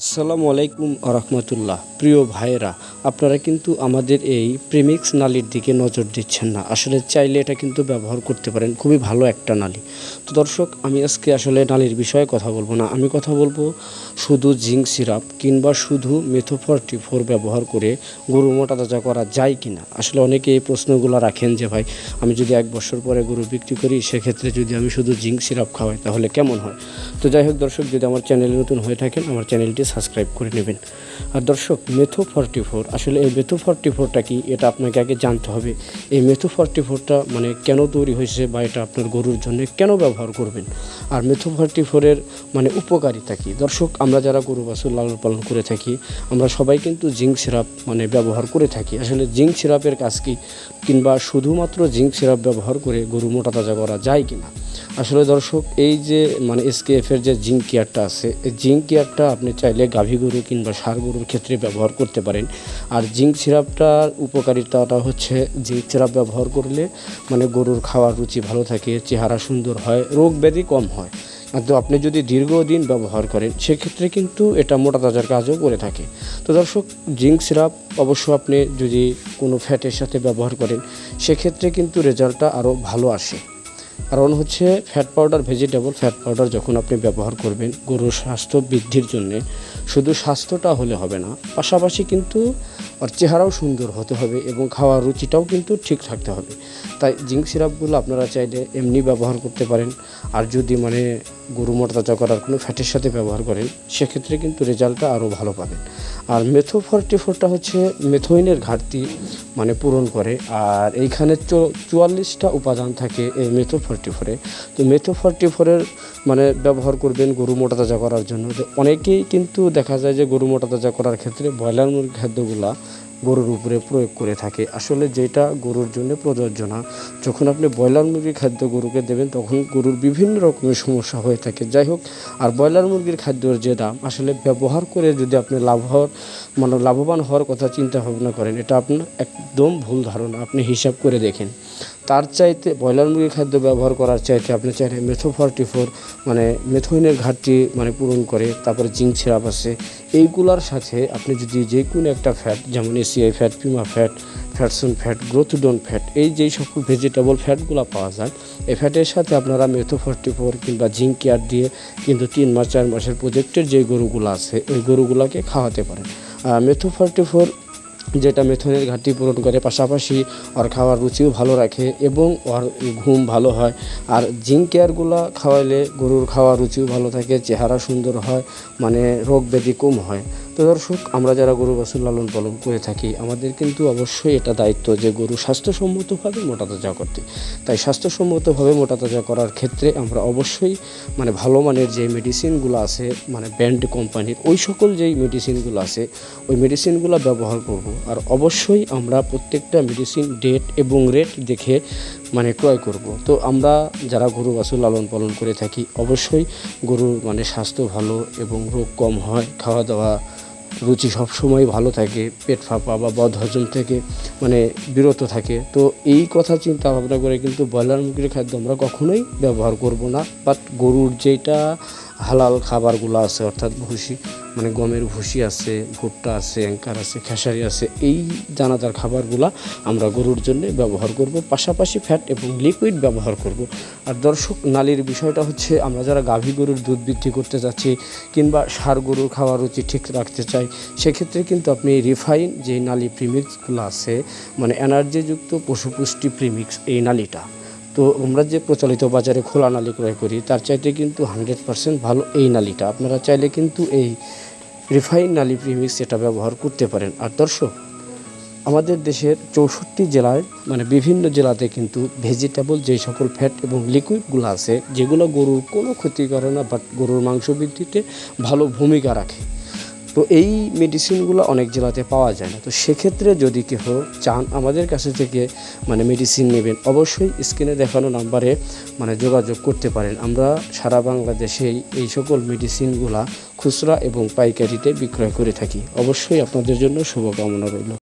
আসসালামু আলাইকুম আরহামতুল্লাহ। প্রিয় ভাইয়েরা, আপনারা কিন্তু আমাদের এই প্রিমিক্স নালির দিকে নজর দিচ্ছেন না। আসলে চাইলে এটা কিন্তু ব্যবহার করতে পারেন, খুবই ভালো একটা নালি। তো দর্শক, আমি আজকে আসলে নালির বিষয়ে কথা বলবো না, আমি কথা বলবো শুধু জিঙ্ক সিরাপ কিংবা শুধু মেথো44 ব্যবহার করে গরু মোটা তাজা করা যায় কিনা। আসলে অনেকে এই প্রশ্নগুলো রাখেন যে ভাই, আমি যদি 1 বছর পরে গরু বিক্রি করি, সেক্ষেত্রে যদি আমি শুধু জিঙ্ক সিরাপ খাওয়াই তাহলে কেমন হয়। তো যাই হোক দর্শক, যদি আমার চ্যানেলে নতুন হয়ে থাকেন, আমার চ্যানেলটি সাবস্ক্রাইব করে নেবেন। আর দর্শক, মেথো44, আসলে এই মেথো44টা কি, এটা আপনাকে আগে জানতে হবে। এই মেথো44টা মানে কেন তৈরি হয়েছে বা এটা আপনার গরুর জন্য কেন ব্যবহার করবেন, আর মেথো44-এর মানে উপকারিতা কি। দর্শক, আমরা যারা গরু বাছুর লালন পালন করে থাকি, আমরা সবাই কিন্তু জিঙ্ক সিরাপ মানে ব্যবহার করে থাকি। আসলে জিঙ্ক সিরাপের কাজ কি, কিংবা শুধুমাত্র জিঙ্ক সিরাপ ব্যবহার করে গরু মোটা তাজা করা যায় কিনা। আসলে দর্শক, এই যে মানে এসকেএফের যে জিঙ্ক কেয়ারটা আছে, এই জিঙ্ক কেয়ারটা আপনি চাইলে গাভী গরু কিংবা ষাঁড় গরুর ক্ষেত্রে ব্যবহার করতে পারেন। আর জিঙ্ক সিরাপটার উপকারিতাটা হচ্ছে, জিঙ্ক সিরাপ ব্যবহার করলে মানে গরুর খাওয়ার রুচি ভালো থাকে, চেহারা সুন্দর হয়, রোগ ব্যাধি কম হয়। তো আপনি যদি দীর্ঘদিন ব্যবহার করেন, সেক্ষেত্রে কিন্তু এটা মোটা তাজার কাজও করে থাকে। তো দর্শক, জিঙ্ক সিরাপ অবশ্য আপনি যদি কোনো ফ্যাটের সাথে ব্যবহার করেন, সেক্ষেত্রে কিন্তু রেজাল্টটা আরও ভালো আসে। কারণ হচ্ছে fat powder, vegetable fat powder যখন আপনি ব্যবহার করবেন গরুর স্বাস্থ্য বৃদ্ধির জন্যে, শুধু স্বাস্থ্যটা হলে হবে না, পাশাপাশি কিন্তু ওর চেহারাও সুন্দর হতে হবে এবং খাওয়ার রুচিটাও কিন্তু ঠিক থাকতে হবে। তাই জিঙ্ক সিরাপগুলো আপনারা চাইলে এমনি ব্যবহার করতে পারেন। আর যদি মানে গরু মোটা তাজা করার কোনো ফ্যাটের সাথে ব্যবহার করেন, সেক্ষেত্রে কিন্তু রেজাল্টটা আরও ভালো পাবেন। আর মেথো44টা হচ্ছে মেথোইনের ঘাটতি মানে পূরণ করে। আর এইখানে 44টা উপাদান থাকে এই মেথো44-এ। তো মেথো44-এর মানে ব্যবহার করবেন গরু মোটা তাজা করার জন্য। তো অনেকেই কিন্তু দেখা যায় যে গরু মোটা তাজা করার ক্ষেত্রে ব্রয়লার মুরগির খাদ্যগুলা গরুর উপরে প্রয়োগ করে থাকে, আসলে যেটা গরুর জন্য প্রযোজ্য না। যখন আপনি ব্রয়লার মুরগির খাদ্য গরুকে দেবেন, তখন গরুর বিভিন্ন রকমের সমস্যা হয়ে থাকে। যাই হোক, আর ব্রয়লার মুরগির খাদ্যের যে দাম, আসলে ব্যবহার করে যদি আপনি লাভবান হওয়ার কথা চিন্তা ভাবনা করেন, এটা আপনার একদম ভুল ধারণা। আপনি হিসাব করে দেখেন, তার চাইতে ব্রয়লার মুরগির খাদ্য ব্যবহার করার চাইতে আপনি চাইলে মেথো44 মানে মেথোইনের ঘাটতি মানে পূরণ করে, তারপরে জিঙ্ক সিরাপ আছে, এইগুলার সাথে আপনি যদি যে কোনো একটা ফ্যাট, যেমন এসিআই ফ্যাট, পিমা ফ্যাট, ফ্যাটসন ফ্যাট, গ্রোথডন ফ্যাট, এই যেই সকল ভেজিটেবল ফ্যাটগুলো পাওয়া যায়, এই ফ্যাটের সাথে আপনারা মেথো44 কিংবা জিঙ্ক কেয়ার দিয়ে কিন্তু 3 মাস 4 মাসের প্রজেক্টের যে গরুগুলো আছে, ওই গরুগুলোকে খাওয়াতে পারেন। মেথো44 যেটা মেথনের ঘাটতি পূরণ করে, পাশাপাশি ওর খাওয়ার রুচিও ভালো রাখে এবং ওর ঘুম ভালো হয়। আর জিঙ্ক কেয়ারগুলো খাওয়াইলে গরুর খাওয়ার রুচিও ভালো থাকে, চেহারা সুন্দর হয়, মানে রোগ ব্যাধি কম হয়। তো দর্শক, আমরা যারা গরু বাছুর লালন পালন করে থাকি, আমাদের কিন্তু অবশ্যই এটা দায়িত্ব যে গরু স্বাস্থ্যসম্মতভাবে মোটা তাজা করতে। তাই স্বাস্থ্যসম্মতভাবে মোটা তাজা করার ক্ষেত্রে আমরা অবশ্যই মানে ভালো মানের যে মেডিসিনগুলো আছে, মানে ব্র্যান্ড কোম্পানির ওই সকল যেই মেডিসিনগুলো আছে, ওই মেডিসিনগুলো ব্যবহার করব। আর অবশ্যই আমরা প্রত্যেকটা মেডিসিন ডেট এবং রেট দেখে মানে ক্রয় করব। তো আমরা যারা গরু বাছুর লালন পালন করে থাকি, অবশ্যই গরুর মানে স্বাস্থ্য ভালো এবং রোগ কম হয়, খাওয়া দাওয়া রুচি সবসময় ভালো থাকে, পেট ফাঁপা বা বদহজম থেকে মানে বিরত থাকে। তো এই কথা চিন্তা ভাবনা করে কিন্তু ব্রয়লার মুরগির খাদ্য আমরা কখনোই ব্যবহার করব না। বাট গরুর যেটা হালাল খাবারগুলো আছে, অর্থাৎ ভুসি, মানে গমের ভুসি আছে, ভুট্টা আছে, অ্যাঙ্কার আছে, খেসারি আছে, এই দানাদার খাবারগুলো আমরা গরুর জন্য ব্যবহার করব, পাশাপাশি ফ্যাট এবং লিকুইড ব্যবহার করব। আর দর্শক, নালির বিষয়টা হচ্ছে, আমরা যারা গাভী গরুর দুধ বৃদ্ধি করতে যাচ্ছি কিংবা ষাঁড় গরুর খাওয়ার রুচি ঠিক রাখতে চাই, সেক্ষেত্রে কিন্তু আপনি রিফাইন যে নালি প্রিমিক্সগুলো আছে, মানে এনার্জিযুক্ত পশুপুষ্টি প্রিমিক্স, এই নালিটা, তো আমরা যে প্রচলিত বাজারে খোলা নালি ক্রয় করি, তার চাইতে কিন্তু 100% ভালো এই নালিটা। আপনারা চাইলে কিন্তু এই রিফাইন নালি প্রিমিক্স এটা ব্যবহার করতে পারেন। আর দর্শক, আমাদের দেশের 64 জেলায় মানে বিভিন্ন জেলাতে কিন্তু ভেজিটেবল যে সকল ফ্যাট এবং লিকুইডগুলো আছে, যেগুলো গরুর কোনো ক্ষতি করে না, বাট গরুর মাংস বৃদ্ধিতে ভালো ভূমিকা রাখে, তো এই মেডিসিনগুলো অনেক জেলাতে পাওয়া যায় না। তো সেক্ষেত্রে যদি কেউ চান আমাদের কাছে থেকে মানে মেডিসিন নেবেন, অবশ্যই স্ক্রিনে দেখানো নাম্বারে মানে যোগাযোগ করতে পারেন। আমরা সারা বাংলাদেশেই এই সকল মেডিসিনগুলা খুচরা এবং পাইকারিতে বিক্রয় করে থাকি। অবশ্যই আপনাদের জন্য শুভকামনা রইল।